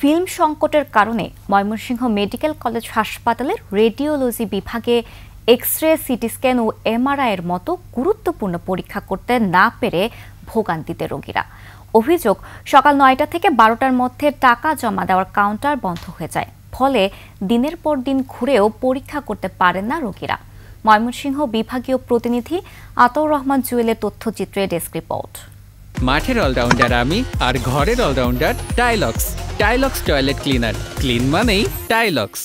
Film সংকটের কারণে Mymensingh medical college হাসপাতালের রেডিওলজি বিভাগে এক্স-রে, সিটি স্ক্যান ও এমআরআইয়ের মতো গুরুত্বপূর্ণ পরীক্ষা করতে না পেরে ভোগান্তিতে রোগীরা। অভিযোগ, সকাল ৯টা থেকে ১২টার মধ্যে টাকা জমা দেওয়ার কাউন্টার বন্ধ হয়ে যায়, ফলে দিনের পর দিন ঘুরেও পরীক্ষা করতে পারেন না রোগীরা। ময়মনসিংহ বিভাগীয় প্রতিনিধি আতাউর রহমান জুয়েলের তথ্যচিত্রে ডেস্ক রিপোর্ট। মাঠের অলরাউন্ডার আমি, আর ঘরের allrounder Tylox. Tylox toilet cleaner, clean মানেই টাইলক্স।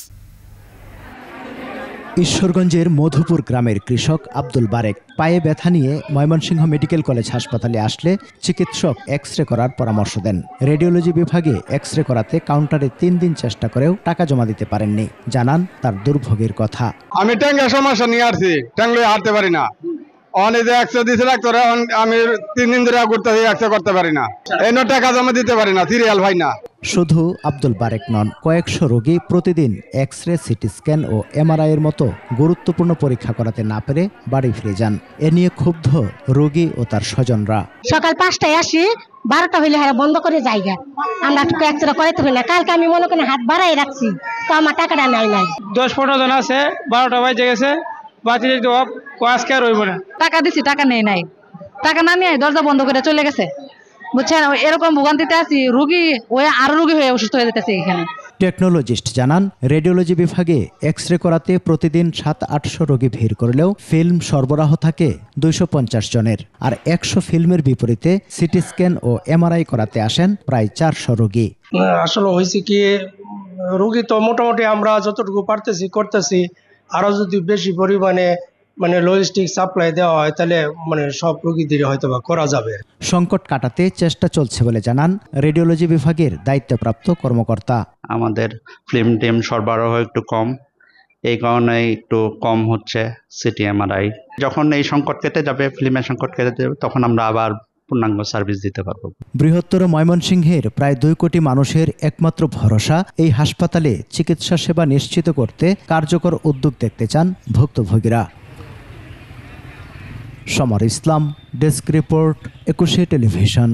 ঈশ্বরগঞ্জের মধুপুর গ্রামের কৃষক আব্দুল বারেক পায়ে ব্যথা নিয়ে ময়মনসিংহ মেডিকেল কলেজ হাসপাতালে আসলে চিকিৎসক এক্স-রে করার পরামর্শ দেন। রেডিওলজি বিভাগে এক্স-রে করাতে কাউন্টারে 3 দিন চেষ্টা করেও টাকা জমা দিতে পারেননি। জানান তার দুর্ভোগের কথা। আমি ট্যাঙ্গের সমস্যা নিয়ে আসছি, ট্যাঙ্গ হাঁটতে পারি না। অনেক এক্স-রে দিয়েছে ডাক্তার, আমি 3 দিন ধরে ঘুরতে এক্স-রে করতে পারি না, এই টাকা জমা দিতে পারি না, সিরিয়াল ভাই না। শুধু আব্দুল বারেক নন, কয়েকশো রোগী প্রতিদিন এক্স-রে, সিটি স্ক্যান ও এমআরআইয়ের মতো গুরুত্বপূর্ণ পরীক্ষা করাতে না পেরে বাড়ি ফিরে যান। এ নিয়ে ক্ষুব্ধ রোগী ও তার স্বজনরা। সকাল 5টায় আসি, 12টা হইলে বন্ধ করে জায়গা, আমরা এক্স-রে করাইতে পারি না। কালকে আমি মনে করি হাত বাড়াই রাখছি, তো আমার টাকাটা নাই। 10-15 জন আছে, 12টা বাজে গেছে, বাতি আজকে আর হইব না। টাকা দিছি, টাকা নেই নাই, টাকা না নিয়ে দরজা বন্ধ করে চলে গেছে। বুঝছেন, এরকম ভোগান্তিতে আছি, রোগী ওই আরো রোগী হয়ে অসুস্থ হয়ে যেতেছে এখানে। টেকনোলজিস্ট জানান, রেডিওলজি বিভাগে এক্স-রে করাতে প্রতিদিন 700-800 রোগী ভিড় করলেও ফিল্ম সরবরাহ থাকে 250 জনের। আর 100 ফিল্মের বিপরীতে সিটি স্ক্যান ও এমআরআই করাতে আসেন প্রায় 400 রোগী। আসলে হয়েছে কি, রোগী তো মোটামুটি আমরা যতটুকু পারতেছি করতেছি, আরো যদি বেশি পরিমাণে লজিস্টিক সাপ্লাই দেওয়া হয় তাহলে সব রোগীদের হয়তো বা করা যাবে। সংকট কাটাতে চেষ্টা চলছে বলে জানান রেডিওলজি বিভাগের দায়িত্বপ্রাপ্ত কর্মকর্তা। আমাদের ফিল্ম টিম সরবরাহ একটু কম, এই কারণে একটু কম হচ্ছে সিটি এমআরআই। যখন এই সংকট কেটে যাবে, ফিল্মের সংকট কেটে যাবে, তখন আমরা আবার পূর্ণাঙ্গ সার্ভিস দিতে পারবো। বৃহত্তর ময়মনসিংহের প্রায় 2 কোটি মানুষের একমাত্র ভরসা এই হাসপাতালে চিকিৎসা সেবা নিশ্চিত করতে কার্যকর উদ্যোগ দেখতে চান ভুক্তভোগীরা। সমর ইসলাম, ডেস্ক রিপোর্ট, 21 টেলিভিশন।